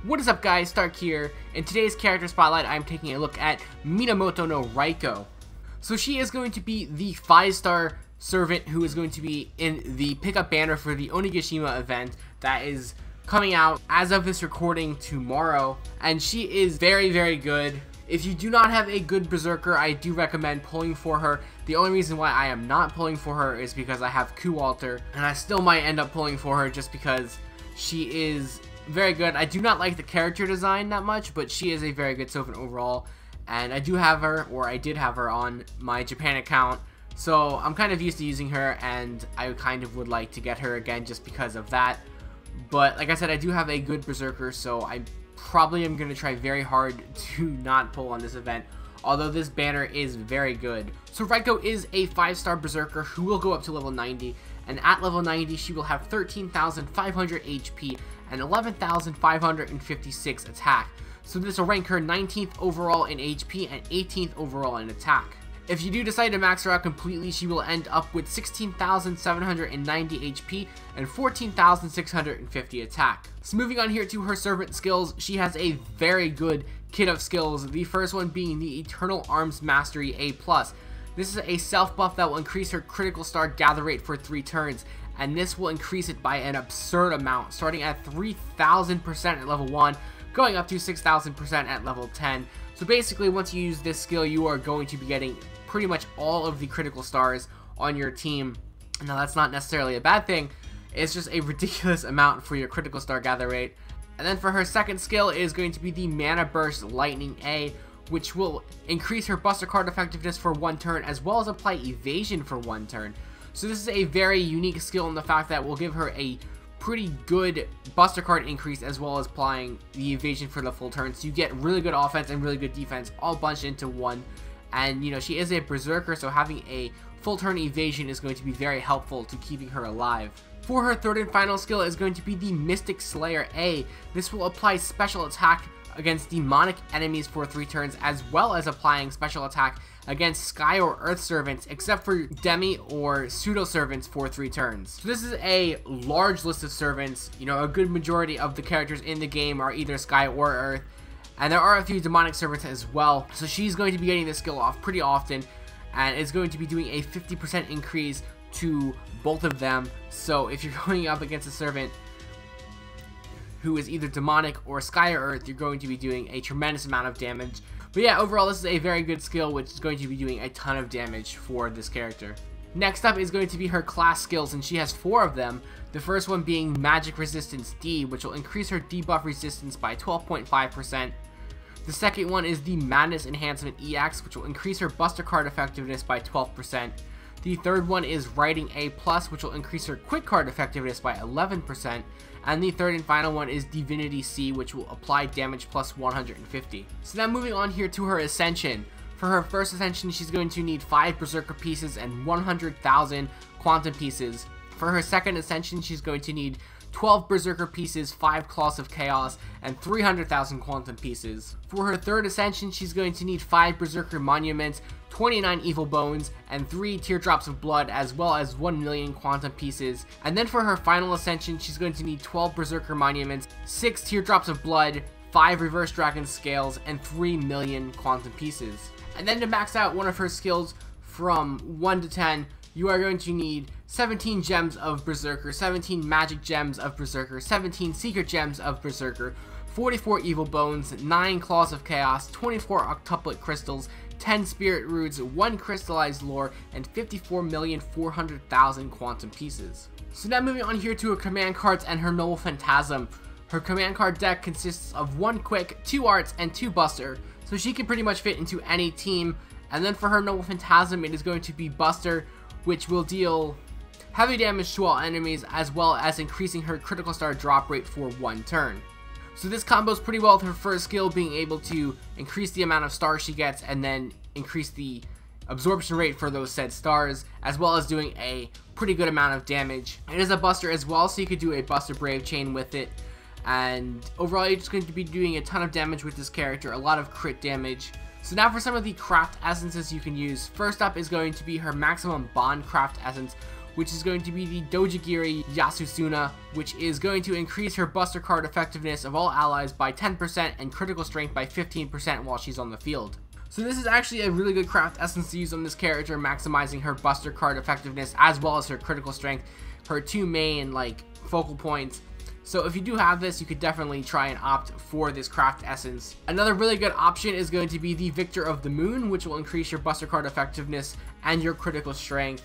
What is up guys, Stark here. In today's character spotlight, I'm taking a look at Minamoto no Raikou. So she is going to be the 5-star servant who is going to be in the pickup banner for the Onigashima event that is coming out as of this recording tomorrow. And she is very good. If you do not have a good berserker, I do recommend pulling for her. The only reason why I am not pulling for her is because I have Kuwalter, and I still might end up pulling for her just because she is very good. I do not like the character design that much, but she is a very good servant overall, and I do have her, or I did have her on my Japan account, so I'm kind of used to using her, and I kind of would like to get her again just because of that. But like I said, I do have a good berserker, so I probably am going to try very hard to not pull on this event, although this banner is very good. So Raikou is a 5-star berserker who will go up to level 90, and at level 90 she will have 13,500 HP and 11,556 attack. So this will rank her 19th overall in HP and 18th overall in attack. If you do decide to max her out completely, she will end up with 16,790 HP and 14,650 attack. So moving on here to her servant skills, she has a very good kit of skills, the first one being the Eternal Arms Mastery A+. This is a self buff that will increase her critical star gather rate for 3 turns, and this will increase it by an absurd amount, starting at 3,000% at level 1, going up to 6,000% at level 10. So basically, once you use this skill, you are going to be getting pretty much all of the critical stars on your team. Now that's not necessarily a bad thing, it's just a ridiculous amount for your critical star gather rate. And then for her second skill is going to be the Mana Burst Lightning A, which will increase her buster card effectiveness for 1 turn, as well as apply evasion for 1 turn. So this is a very unique skill in the fact that will give her a pretty good buster card increase, as well as applying the evasion for the full turn. So you get really good offense and really good defense all bunched into one. And you know, she is a berserker, so having a full turn evasion is going to be very helpful to keeping her alive. For her third and final skill is going to be the Mystic Slayer A. This will apply special attack against demonic enemies for 3 turns, as well as applying special attack against Sky or Earth servants, except for Demi or Pseudo servants for 3 turns. So this is a large list of servants. You know, a good majority of the characters in the game are either Sky or Earth, and there are a few demonic servants as well. So she's going to be getting this skill off pretty often, and is going to be doing a 50% increase to both of them. So if you're going up against a servant who is either demonic or Sky or Earth, you're going to be doing a tremendous amount of damage. But yeah, overall this is a very good skill, which is going to be doing a ton of damage for this character. Next up is going to be her class skills, and she has 4 of them. The first one being Magic Resistance D, which will increase her debuff resistance by 12.5%. The second one is the Madness Enhancement EX, which will increase her buster card effectiveness by 12%. The third one is Writing A+, which will increase her quick card effectiveness by 11%. And the third and final one is Divinity C, which will apply damage plus 150. So now moving on here to her Ascension. For her first Ascension, she's going to need 5 Berserker pieces and 100,000 Quantum pieces. For her second Ascension, she's going to need 12 Berserker pieces, 5 Claws of Chaos, and 300,000 Quantum pieces. For her third Ascension, she's going to need 5 Berserker Monuments, 29 Evil Bones, and 3 Teardrops of Blood, as well as 1 million Quantum pieces. And then for her final Ascension, she's going to need 12 Berserker Monuments, 6 Teardrops of Blood, 5 Reverse Dragon Scales, and 3 million Quantum pieces. And then to max out one of her skills from 1 to 10, you are going to need 17 Gems of Berserker, 17 Magic Gems of Berserker, 17 Secret Gems of Berserker, 44 Evil Bones, 9 Claws of Chaos, 24 Octuplet Crystals, 10 Spirit Roots, 1 Crystallized Lore, and 54,400,000 Quantum pieces. So now moving on here to her command cards and her Noble Phantasm. Her command card deck consists of 1 Quick, 2 Arts, and 2 Buster, so she can pretty much fit into any team. And then for her Noble Phantasm, it is going to be Buster, which will deal heavy damage to all enemies, as well as increasing her critical star drop rate for 1 turn. So this combos pretty well with her first skill, being able to increase the amount of stars she gets and then increase the absorption rate for those said stars, as well as doing a pretty good amount of damage. It is a buster as well, so you could do a Buster Brave Chain with it, and overall you're just going to be doing a ton of damage with this character, a lot of crit damage. So now for some of the craft essences you can use. First up is going to be her Maximum Bond Craft Essence, which is going to be the Dojigiri Yasusuna, which is going to increase her Buster Card effectiveness of all allies by 10% and critical strength by 15% while she's on the field. So this is actually a really good craft essence to use on this character, maximizing her Buster Card effectiveness as well as her critical strength, her two main focal points. So if you do have this, you could definitely try and opt for this craft essence. Another really good option is going to be the Victor of the Moon, which will increase your Buster Card effectiveness and your critical strength.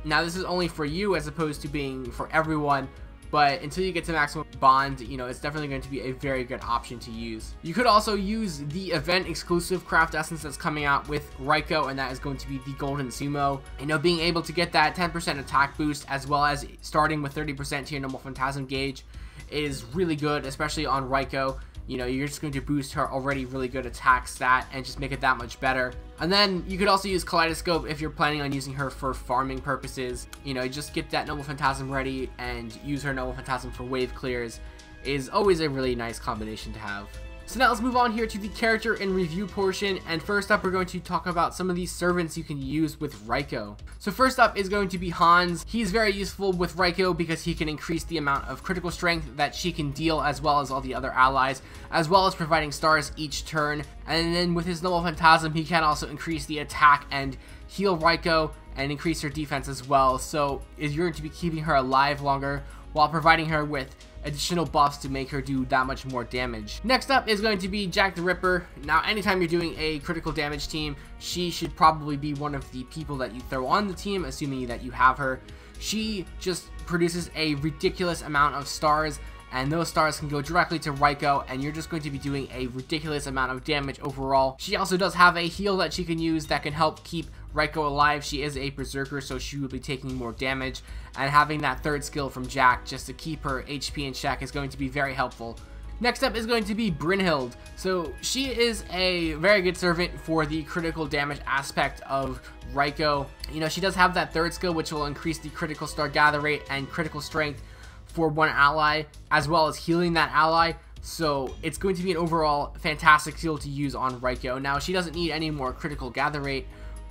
Now this is only for you as opposed to being for everyone, but until you get to maximum bond, it's definitely going to be a very good option to use. You could also use the event exclusive craft essence that's coming out with Raikou, and that is going to be the Golden Sumo. Being able to get that 10% attack boost as well as starting with 30% to your normal Phantasm gauge is really good, especially on Raikou. You're just going to boost her already really good attack stat and just make it that much better. And then you could also use Kaleidoscope if you're planning on using her for farming purposes. Just get that Noble Phantasm ready and use her Noble Phantasm for wave clears is always a really nice combination to have. So now let's move on here to the character and review portion, and first up we're going to talk about some of these servants you can use with Raikou. So first up is going to be Hans. He's very useful with Raikou because he can increase the amount of critical strength that she can deal as well as all the other allies, as well as providing stars each turn. And then with his Noble Phantasm, he can also increase the attack and heal Raikou and increase her defense as well. So you're going to be keeping her alive longer while providing her with additional buffs to make her do that much more damage. Next up is going to be Jack the Ripper. Now anytime you're doing a critical damage team, she should probably be one of the people that you throw on the team, assuming that you have her. She just produces a ridiculous amount of stars, and those stars can go directly to Raikou, and you're just going to be doing a ridiculous amount of damage overall. She also does have a heal that she can use that can help keep Raikou alive. She is a berserker, so she will be taking more damage, and having that third skill from Jack just to keep her HP in check is going to be very helpful. Next up is going to be Brynhild. So she is a very good servant for the critical damage aspect of Raikou. She does have that third skill, which will increase the critical star gather rate and critical strength for one ally, as well as healing that ally. So it's going to be an overall fantastic skill to use on Raikou. Now she doesn't need any more critical gather rate,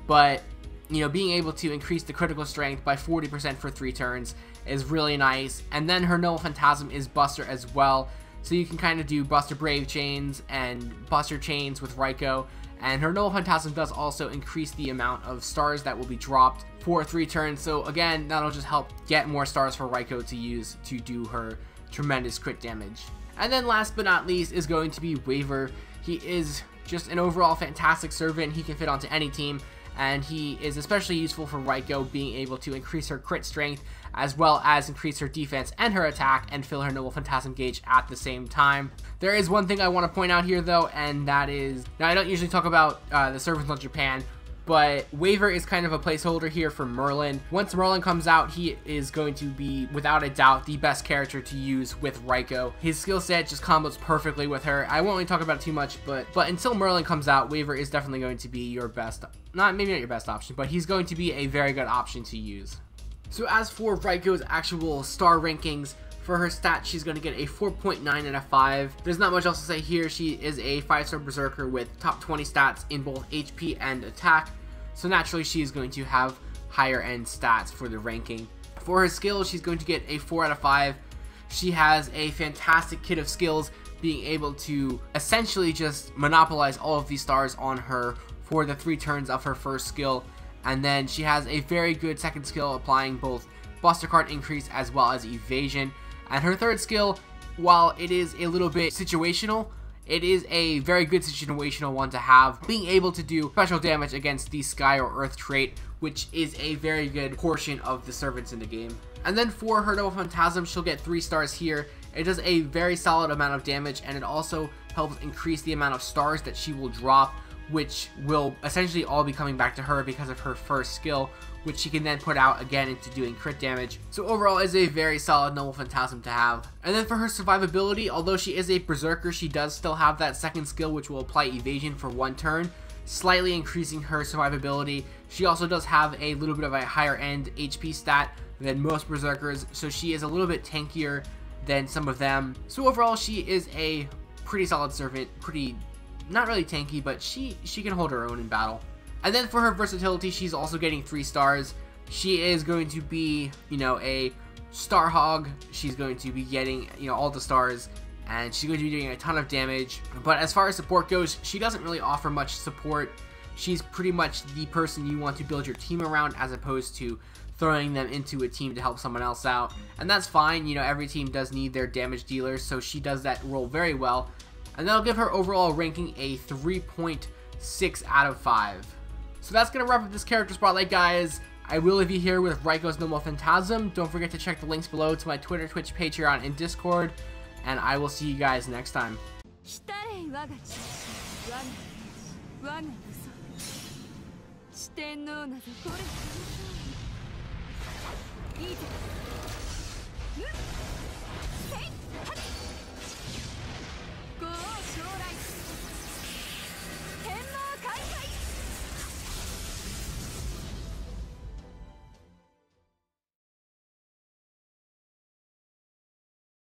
but being able to increase the critical strength by 40% for 3 turns is really nice. And then her Noble Phantasm is Buster as well, so you can kind of do Buster Brave Chains and Buster Chains with Raikou. And her Noble Phantasm does also increase the amount of stars that will be dropped for 3 turns. So again, that'll just help get more stars for Raikou to use to do her tremendous crit damage. And then last but not least is going to be Waver. He is just an overall fantastic servant. He can fit onto any team, and he is especially useful for Raikou, being able to increase her crit strength as well as increase her defense and her attack and fill her Noble Phantasm gauge at the same time. There is one thing I want to point out here though, and that is, now I don't usually talk about the servants on Japan, but Waver is kind of a placeholder here for Merlin. Once Merlin comes out, he is going to be, without a doubt, the best character to use with Raikou. His skill set just combos perfectly with her. I won't really talk about it too much, but until Merlin comes out, Waver is definitely going to be your best, maybe not your best option, but he's going to be a very good option to use. So as for Raikou's actual star rankings, for her stats, she's going to get a 4.9 out of 5. There's not much else to say here. She is a 5-star berserker with top 20 stats in both HP and attack, so naturally she is going to have higher end stats for the ranking. For her skills, she's going to get a 4 out of 5. She has a fantastic kit of skills, being able to essentially just monopolize all of these stars on her for the 3 turns of her first skill. And then she has a very good second skill, applying both Buster Card increase as well as evasion. And her third skill, while it is a little bit situational, it is a very good situational one to have, being able to do special damage against the Sky or Earth trait, which is a very good portion of the servants in the game. And then for her Noble Phantasm, she'll get 3 stars here. It does a very solid amount of damage, and it also helps increase the amount of stars that she will drop, which will essentially all be coming back to her because of her first skill, which she can then put out again into doing crit damage. So overall is a very solid Noble Phantasm to have. And then for her survivability, although she is a berserker, she does still have that second skill which will apply evasion for 1 turn, slightly increasing her survivability. She also does have a little bit of a higher end HP stat than most berserkers, so she is a little bit tankier than some of them. So overall she is a pretty solid servant, not really tanky, but she can hold her own in battle. And then for her versatility, she's also getting 3 stars. She is going to be, you know, a star hog. She's going to be getting, you know, all the stars, and she's going to be doing a ton of damage. But as far as support goes, she doesn't really offer much support. She's pretty much the person you want to build your team around, as opposed to throwing them into a team to help someone else out. And that's fine, you know, every team does need their damage dealers, so she does that role very well. And that'll give her overall ranking a 3.6 out of 5. So that's going to wrap up this character spotlight, guys. I will leave you here with Raikou's Noble Phantasm. Don't forget to check the links below to my Twitter, Twitch, Patreon, and Discord. And I will see you guys next time.